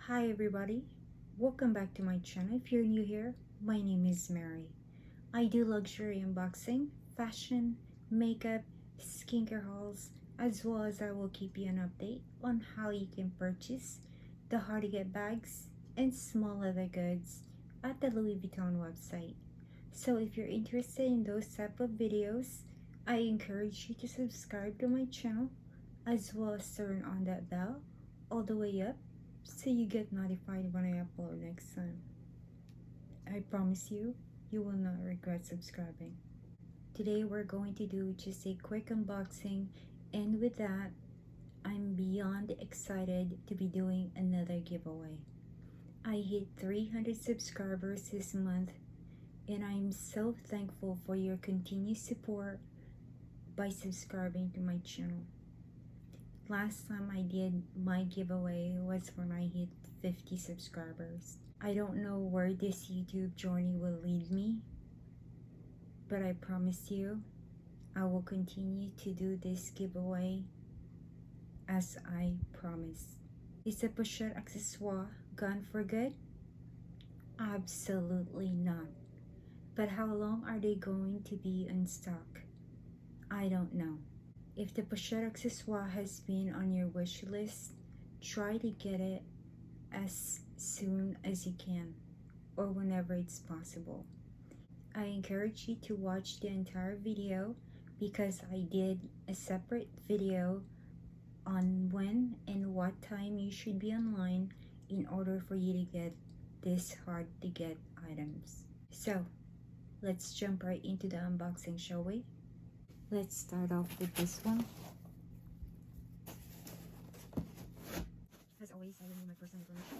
Hi everybody, welcome back to my channel. If you're new here, my name is Mary. I do luxury unboxing, fashion, makeup, skincare hauls, as well as I will keep you an update on how you can purchase the hard to get bags and small leather goods at the Louis Vuitton website. So if you're interested in those type of videos, I encourage you to subscribe to my channel as well as turn on that bell all the way up so you get notified when I upload next time. I promise you, you will not regret subscribing. Today we're going to do just a quick unboxing, and with that, I'm beyond excited to be doing another giveaway. I hit 300 subscribers this month, and I'm so thankful for your continued support by subscribing to my channel. Last time I did my giveaway was when I hit 50 subscribers. I don't know where this YouTube journey will lead me, but I promise you, I will continue to do this giveaway as I promised. Is a pochette accessoire gone for good? Absolutely not. But how long are they going to be in stock? I don't know. If the pochette accessoire has been on your wish list, try to get it as soon as you can or whenever it's possible. I encourage you to watch the entire video because I did a separate video on when and what time you should be online in order for you to get this hard to get items. So let's jump right into the unboxing, shall we? Let's start off with this one. As always, I will need my personal information.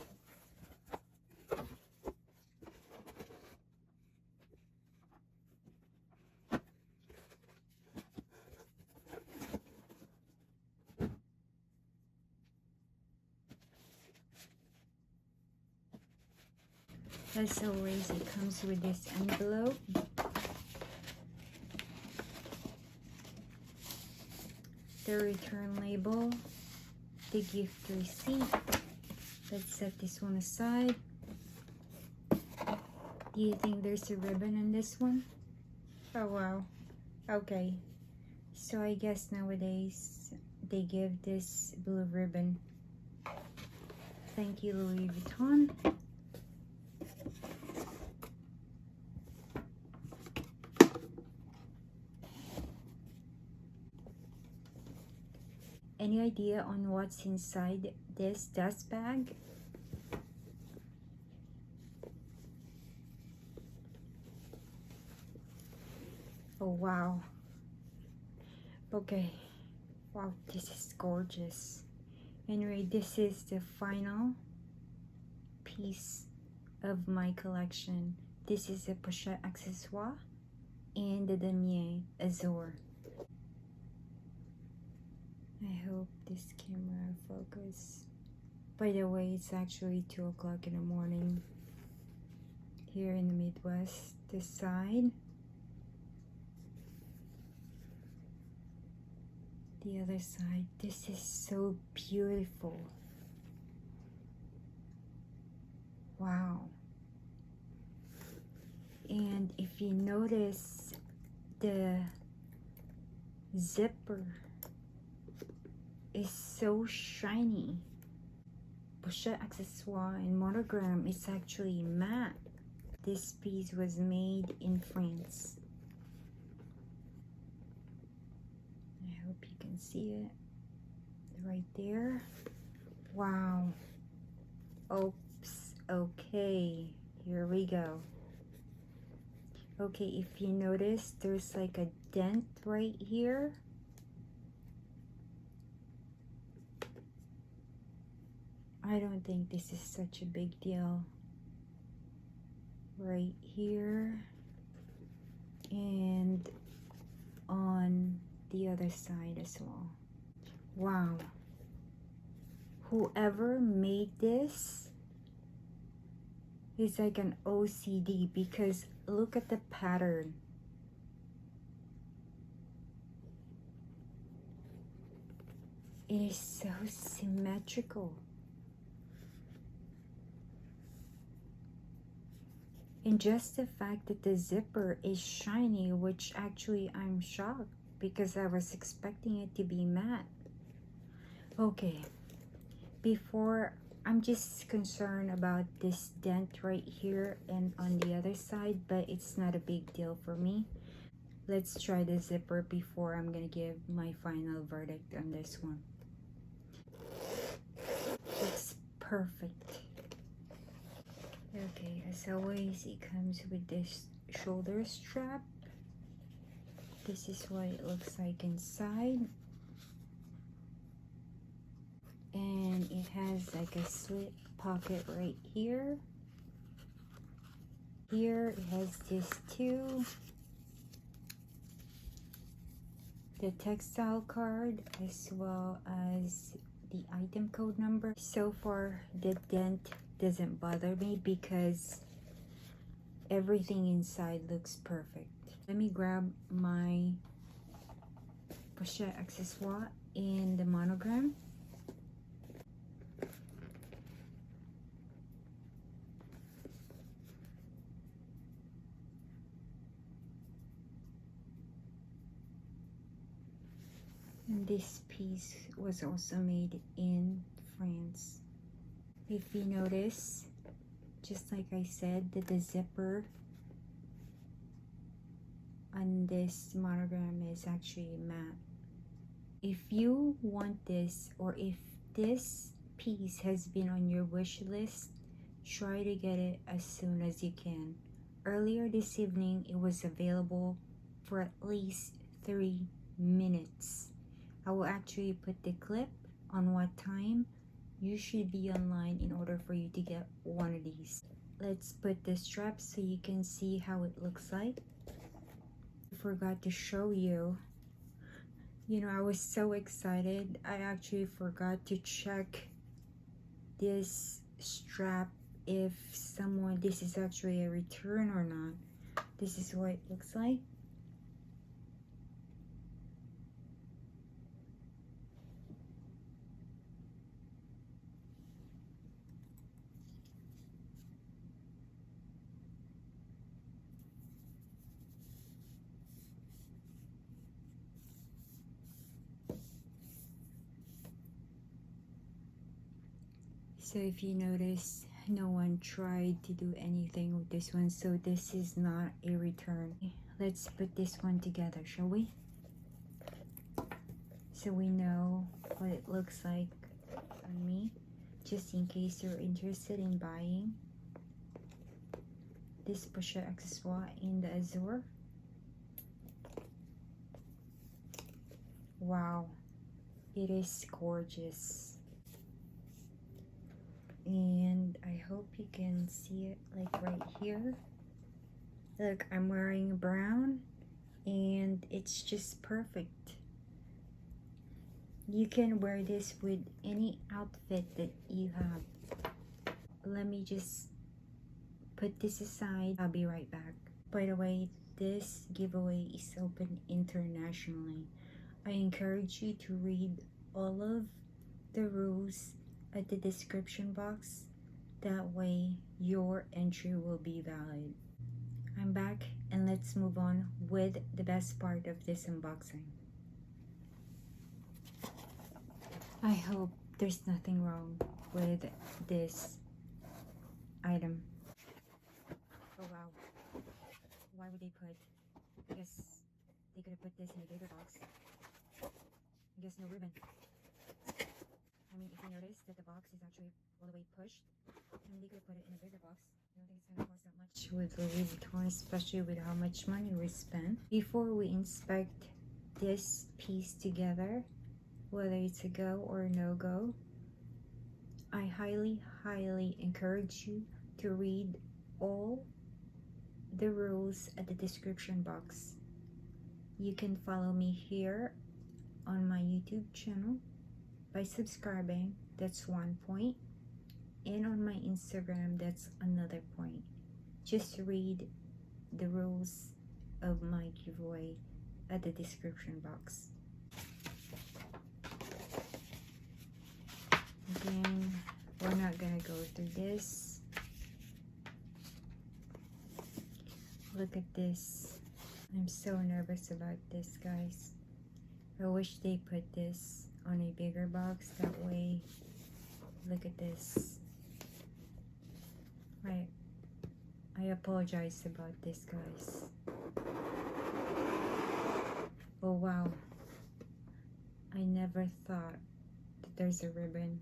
As always, it comes with this envelope. The return label, the gift receipt. Let's set this one aside. Do you think there's a ribbon in this one? Oh wow. Okay. So I guess nowadays they give this blue ribbon. Thank you, Louis Vuitton. Any idea on what's inside this dust bag? Oh wow. Okay. Wow, this is gorgeous. Anyway, this is the final piece of my collection. This is a pochette accessoire and the Damier Ebene. I hope this camera focus. By the way, it's actually 2 o'clock in the morning here in the Midwest. This side, the other side. This is so beautiful. Wow. And if you notice, the zipper is so shiny. Pochette accessoire and monogram is actually matte. This piece was made in France. I hope you can see it right there. Wow. Oops. Okay, here we go. Okay, if you notice, there's like a dent right here. I don't think this is such a big deal. Right here and on the other side as well. Wow. Whoever made this is like an OCD because look at the pattern. It is so symmetrical. And just the fact that the zipper is shiny, which actually I'm shocked because I was expecting it to be matte. Okay, before, I'm just concerned about this dent right here and on the other side, but it's not a big deal for me. Let's try the zipper before I'm gonna give my final verdict on this one. It's perfect. Okay, as always, it comes with this shoulder strap. This is what it looks like inside. And it has like a slip pocket right here. Here it has this too. The textile card as well as the item code number. So far the dent doesn't bother me because everything inside looks perfect. Let me grab my pochette accessoire in the monogram. And this piece was also made in France. If you notice, just like I said, that the zipper on this monogram is actually matte. If you want this, or if this piece has been on your wish list, try to get it as soon as you can. Earlier this evening, it was available for at least 3 minutes. I will actually put the clip on what time you should be online in order for you to get one of these. Let's put the straps so you can see how it looks like. I forgot to show you. You know, I was so excited. I actually forgot to check this strap if this is actually a return or not. This is what it looks like. So if you notice, no one tried to do anything with this one, so this is not a return. Let's put this one together, shall we? So we know what it looks like on me, just in case you're interested in buying this pochette accessoire in the azure. Wow, it is gorgeous. And I hope you can see it like right here. Look, I'm wearing brown and it's just perfect. You can wear this with any outfit that you have. Let me just put this aside. I'll be right back. By the way, this giveaway is open internationally. I encourage you to read all of the rules at the description box. That way your entry will be valid. I'm back and let's move on with the best part of this unboxing. I hope there's nothing wrong with this item. Oh wow, why would they put, I guess they could have put this in a bigger box. I guess no ribbon. I mean, if you notice that the box is actually all the way pushed, and they could have put it in a bigger box. I don't think it's gonna cost that much with Louis Vuitton, especially with how much money we spent. Before we inspect this piece together, whether it's a go or a no-go, I highly encourage you to read all the rules at the description box. You can follow me here on my YouTube channel by subscribing, that's one point, and on my Instagram, that's another point. Just read the rules of my giveaway at the description box. Again, we're not gonna go through this. Look at this. I'm so nervous about this, guys. I wish they put this on a bigger box. That way, look at this. I apologize about this, guys. Oh wow. I never thought that there's a ribbon.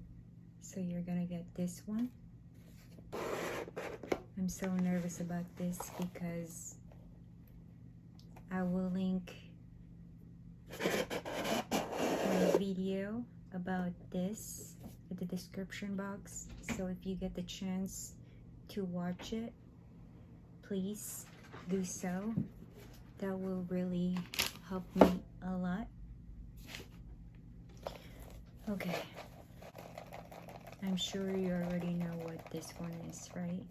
So you're gonna get this one. I'm so nervous about this because I will link a video about this in the description box. So if you get the chance to watch it, please do so. That will really help me a lot. Okay. I'm sure you already know what this one is, right?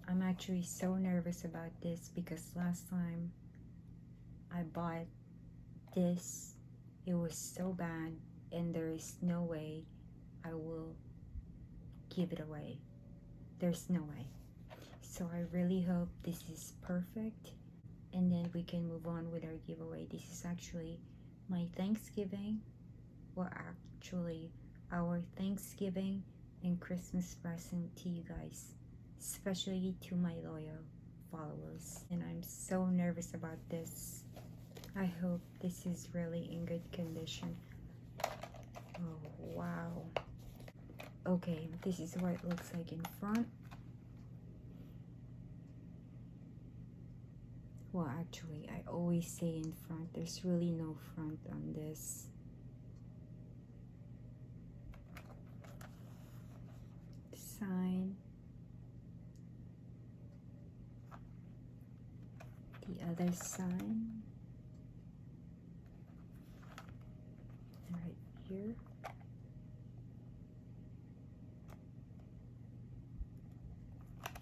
I'm actually so nervous about this because last time I bought this, it was so bad and there is no way I will give it away. There's no way. So I really hope this is perfect and then we can move on with our giveaway. This is actually my Thanksgiving, well actually our Thanksgiving and Christmas present to you guys, especially to my loyal followers. And I'm so nervous about this. I hope this is really in good condition. Oh wow. Okay, this is what it looks like in front. Well, actually, I always say in front. There's really no front on this. Sign. The other sign. Right here.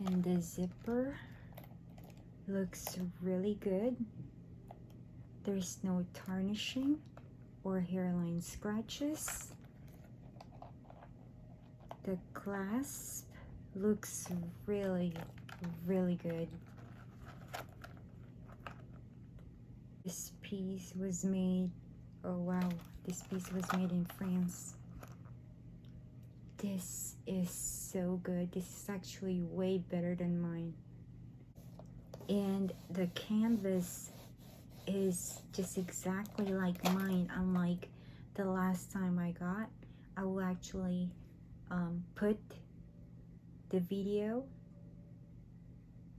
And the zipper looks really good. There's no tarnishing or hairline scratches. The clasp looks really, really good. This piece was made, oh wow, this piece was made in France. This is so good. This is actually way better than mine. And the canvas is just exactly like mine, unlike the last time I got. I will actually put the video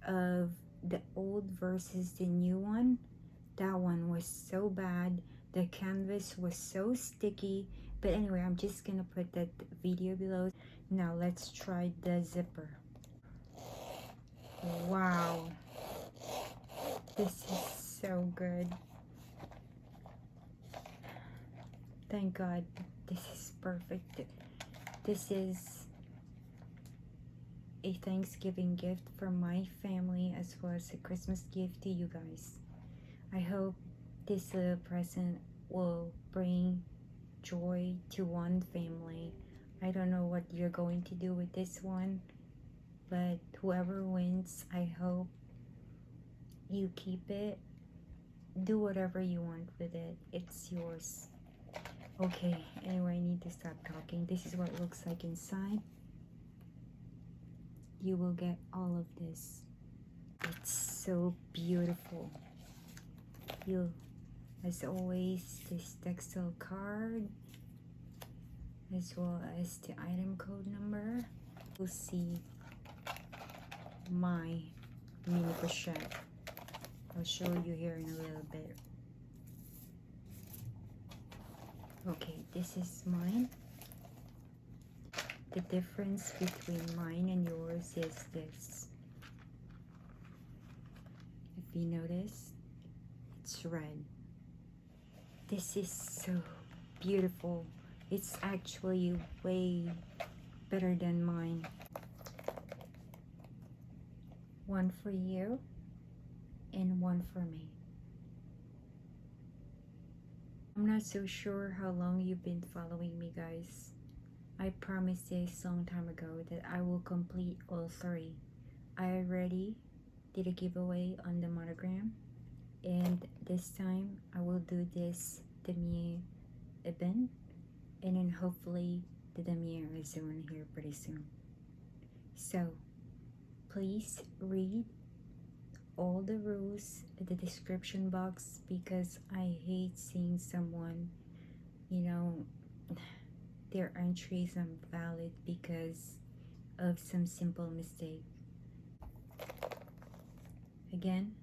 of the old versus the new one. That one was so bad. The canvas was so sticky. But anyway, I'm just gonna put that video below. Now let's try the zipper. Wow. This is so good. Thank God. This is perfect. This is a Thanksgiving gift for my family as well as a Christmas gift to you guys. I hope this present will bring joy to one family. I don't know what you're going to do with this one, but whoever wins, I hope you keep it. Do whatever you want with it. It's yours. Okay, anyway, I need to stop talking. This is what it looks like inside. You will get all of this. It's so beautiful. You, as always, this textile card, as well as the item code number. You'll see my mini pochette. I'll show you here in a little bit. Okay, this is mine. The difference between mine and yours is this. If you notice, it's red. This is so beautiful. It's actually way better than mine. One for you and one for me. I'm not so sure how long you've been following me, guys. I promised this long time ago that I will complete all three. I already did a giveaway on the monogram, and this time I will do this Damier Ebene, and then hopefully the Damier is on here pretty soon. So please read all the rules in the description box, because I hate seeing someone, you know, their entry is invalid because of some simple mistake. Again,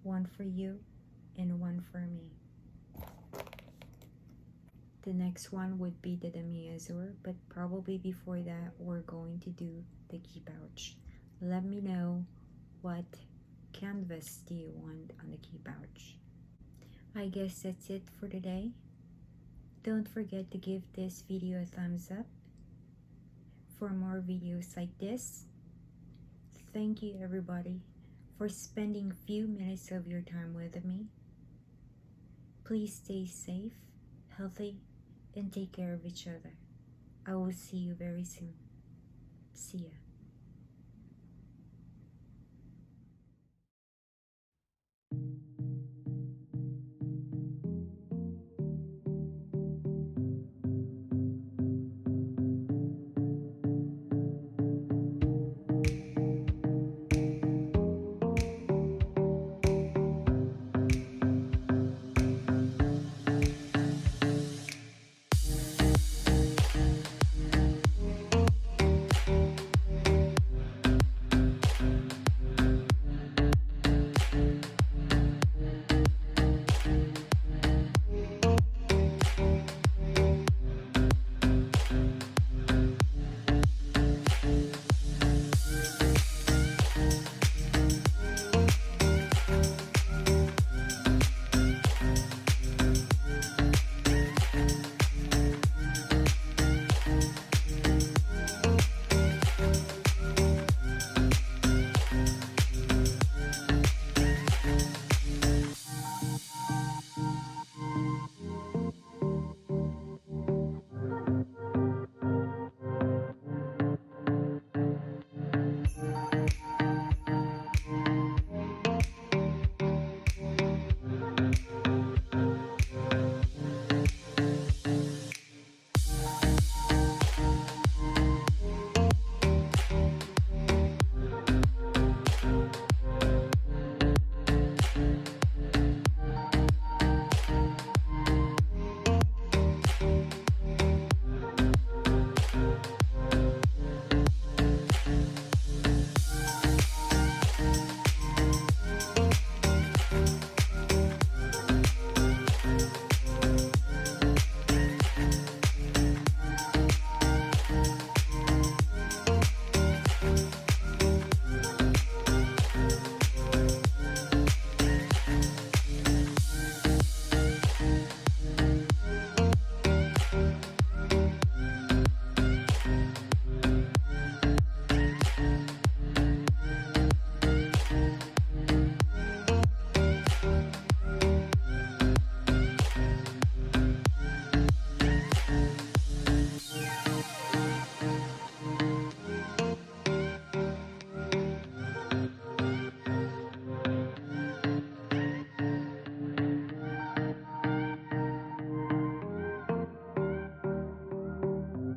one for you and one for me. The next one would be the demi-azur, but probably before that we're going to do the key pouch. Let me know what canvas do you want on the key pouch. I guess that's it for today. Don't forget to give this video a thumbs up for more videos like this. Thank you everybody for spending a few minutes of your time with me. Please stay safe, healthy, and take care of each other. I will see you very soon. See ya.